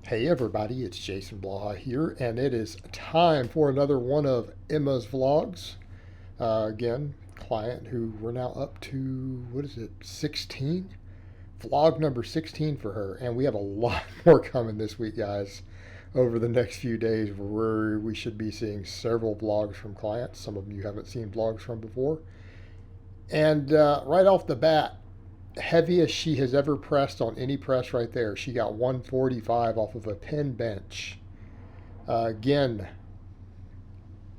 Hey everybody, it's Jason Blaha here, and it is time for another one of Emma's vlogs. Again, client who we're now up to, what is it, 16? Vlog number 16 for her, and we have a lot more coming this week, guys. Over the next few days, where we should be seeing several vlogs from clients. Some of you haven't seen vlogs from before. And right off the bat, heaviest she has ever pressed on any press right there. She got 145 off of a pin bench. Again,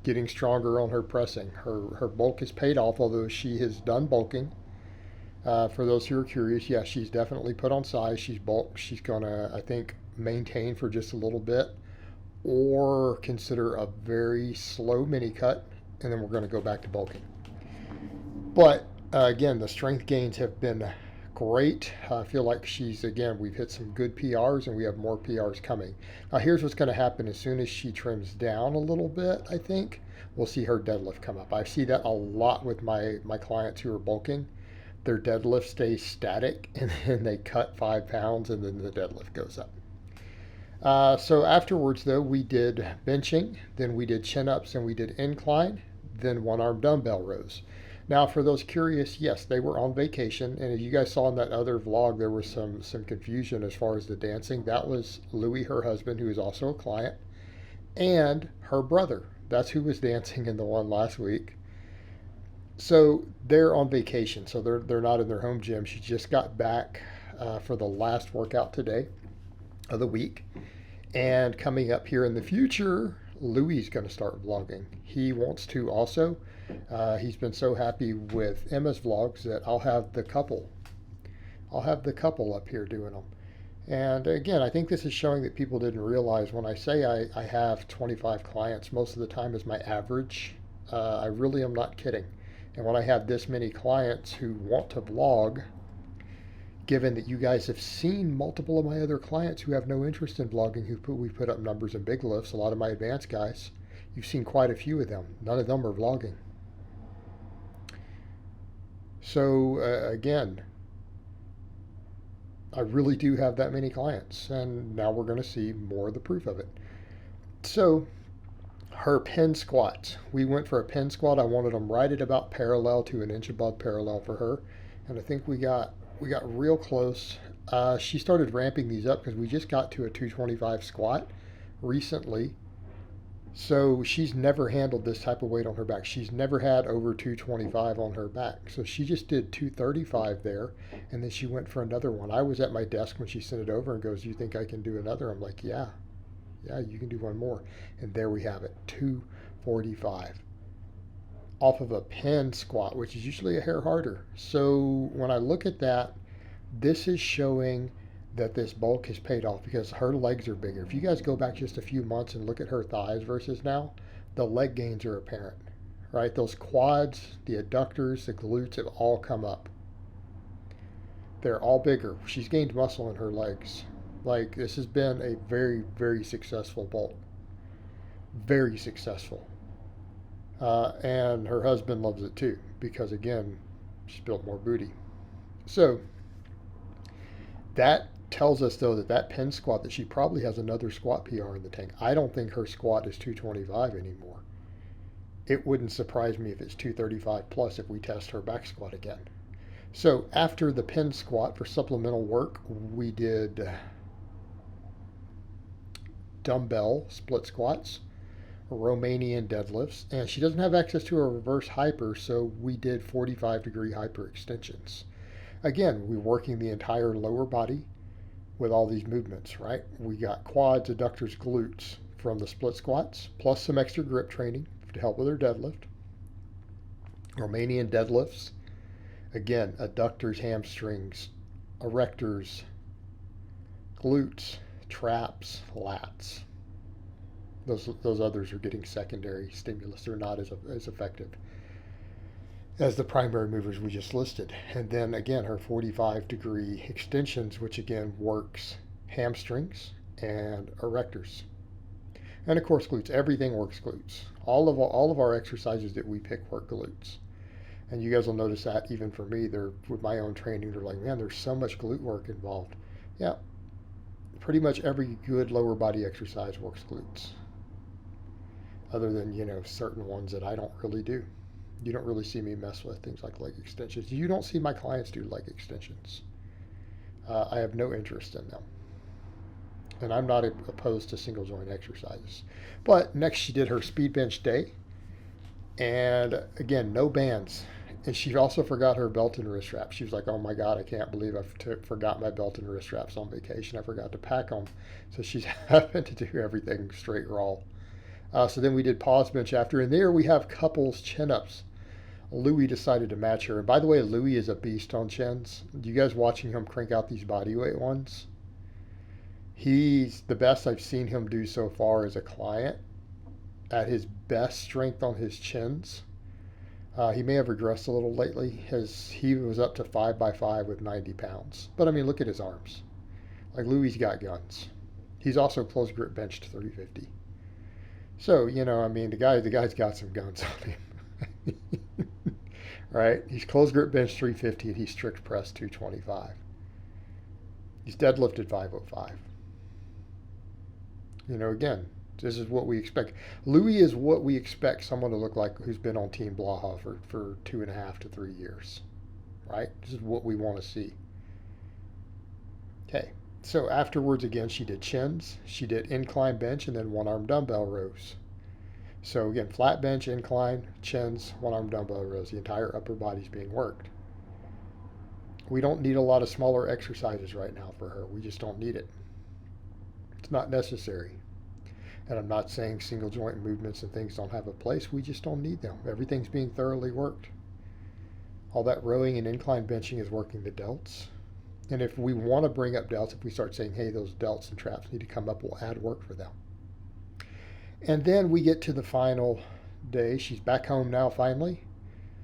getting stronger on her pressing. Her bulk is paid off, although she has done bulking. For those who are curious, yeah, she's definitely put on size. She's bulked. She's gonna, I think, maintain for just a little bit, or consider a very slow mini cut, and then we're going to go back to bulking. But again, the strength gains have been great. I feel like we've hit some good PRs and we have more PRs coming. Now, here's what's going to happen as soon as she trims down a little bit, I think we'll see her deadlift come up. I see that a lot with my clients who are bulking. Their deadlift stays static and then they cut 5 pounds and then the deadlift goes up. So afterwards, though, we did benching, then we did chin ups, and we did incline, then one arm dumbbell rows. Now, for those curious, yes, they were on vacation, and as you guys saw in that other vlog, there was some confusion as far as the dancing. That was Louie, her husband, who is also a client, and her brother. That's who was dancing in the one last week. So they're on vacation, so they're not in their home gym. She just got back for the last workout today of the week. And coming up here in the future, Louie's going to start vlogging. He wants to also. He's been so happy with Emma's vlogs that I'll have the couple up here doing them. And again, I think this is showing that people didn't realize when I say I have 25 clients, most of the time is my average. I really am not kidding. And when I have this many clients who want to vlog, given that you guys have seen multiple of my other clients who have no interest in vlogging, we put up numbers in big lifts, a lot of my advanced guys, you've seen quite a few of them. None of them are vlogging. So again, I really do have that many clients, and now we're going to see more of the proof of it. So her pin squats, we went for a pin squat. I wanted them right at about parallel to an inch above parallel for her, and I think we got real close. She started ramping these up because we just got to a 225 squat recently. So she's never handled this type of weight on her back. She's never had over 225 on her back. So she just did 235 there, and then she went for another one. I was at my desk when she sent it over and goes, "Do you think I can do another?" I'm like, yeah, you can do one more. And there we have it, 245. Off of a pin squat, which is usually a hair harder. So when I look at that, this is showing that this bulk has paid off because her legs are bigger. If you guys go back just a few months and look at her thighs versus now, the leg gains are apparent, right? Those quads, the adductors, the glutes have all come up. They're all bigger. She's gained muscle in her legs. Like, this has been a very, very successful bulk. Very successful. And her husband loves it too because, again, she's built more booty. So that tells us, though, that pin squat, that she probably has another squat PR in the tank. I don't think her squat is 225 anymore. It wouldn't surprise me if it's 235 plus if we test her back squat again. So after the pin squat for supplemental work, we did dumbbell split squats, Romanian deadlifts, and she doesn't have access to a reverse hyper, so we did 45-degree hyper extensions. Again, we're working the entire lower body with all these movements, right? We got quads, adductors, glutes from the split squats, plus some extra grip training to help with her deadlift. Romanian deadlifts, again, adductors, hamstrings, erectors, glutes, traps, lats. Those others are getting secondary stimulus. They're not as effective as the primary movers we just listed. And then again, her 45-degree extensions, which again works hamstrings and erectors. And of course glutes. Everything works glutes. All of our exercises that we pick work glutes. And you guys will notice that even for me, with my own training, they're like, man, there's so much glute work involved. Yeah, pretty much every good lower body exercise works glutes, other than, certain ones that I don't really do. You don't really see me mess with things like leg extensions. You don't see my clients do leg extensions. I have no interest in them. And I'm not opposed to single joint exercises. But next she did her speed bench day. And again, no bands. And she also forgot her belt and wrist straps. She was like, oh my God, I can't believe I forgot my belt and wrist straps on vacation. I forgot to pack them. So she's having to do everything straight raw. So then we did pause bench after. And there we have couples chin-ups. Louis decided to match her. And by the way, Louis is a beast on chins. You guys watching him crank out these bodyweight ones? He's the best I've seen him do so far as a client at his best strength on his chins. He may have regressed a little lately. He was up to 5x5 with 90 pounds. But I mean, look at his arms. Like, Louis got guns. He's also close grip benched 350. So, the guy's got some guns on him. Right? He's close grip bench 350 and he's strict press 225. He's deadlifted 505. Again, this is what we expect. Louis is what we expect someone to look like who's been on Team Blaha for 2.5 to 3 years. Right? This is what we want to see. Okay. So afterwards, again, she did chins. She did incline bench and then one-arm dumbbell rows. So again, flat bench, incline, chins, one-arm dumbbell rows. The entire upper body's being worked. We don't need a lot of smaller exercises right now for her. We just don't need it. It's not necessary. And I'm not saying single joint movements and things don't have a place. We just don't need them. Everything's being thoroughly worked. All that rowing and incline benching is working the delts. And if we want to bring up delts, if we start saying, hey, those delts and traps need to come up, we'll add work for them. And then we get to the final day. She's back home now, finally.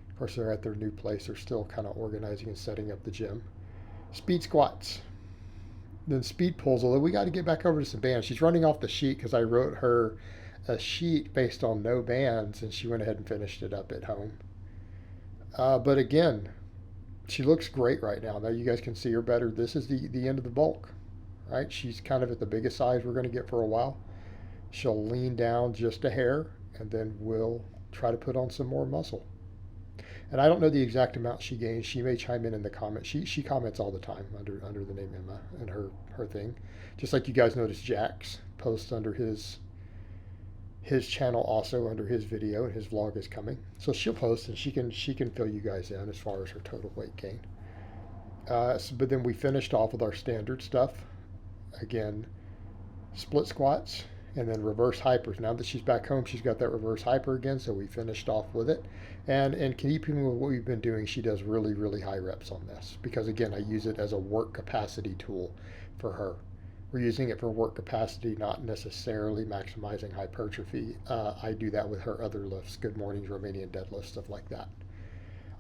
Of course, they're at their new place. They're still kind of organizing and setting up the gym. Speed squats. Then speed pulls, although we got to get back over to some bands. She's running off the sheet because I wrote her a sheet based on no bands, and she went ahead and finished it up at home. But again, she looks great right now. Now you guys can see her better. This is the end of the bulk, right? She's kind of at the biggest size we're going to get for a while. She'll lean down just a hair, and then we'll try to put on some more muscle. And I don't know the exact amount she gains. She may chime in the comments. She comments all the time under the name Emma and her thing. Just like you guys notice Jack's posts under his channel also under his video, and his vlog is coming. So she'll post and she can fill you guys in as far as her total weight gain. But then we finished off with our standard stuff. Again, split squats. And then reverse hypers. Now that she's back home, she's got that reverse hyper again, so we finished off with it. And in keeping with what we've been doing, she does really, really high reps on this. Because again, I use it as a work capacity tool for her. We're using it for work capacity, not necessarily maximizing hypertrophy. I do that with her other lifts, good mornings, Romanian deadlifts, stuff like that.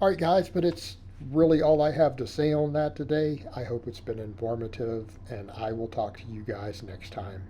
All right, guys, but it's really all I have to say on that today. I hope it's been informative, and I will talk to you guys next time.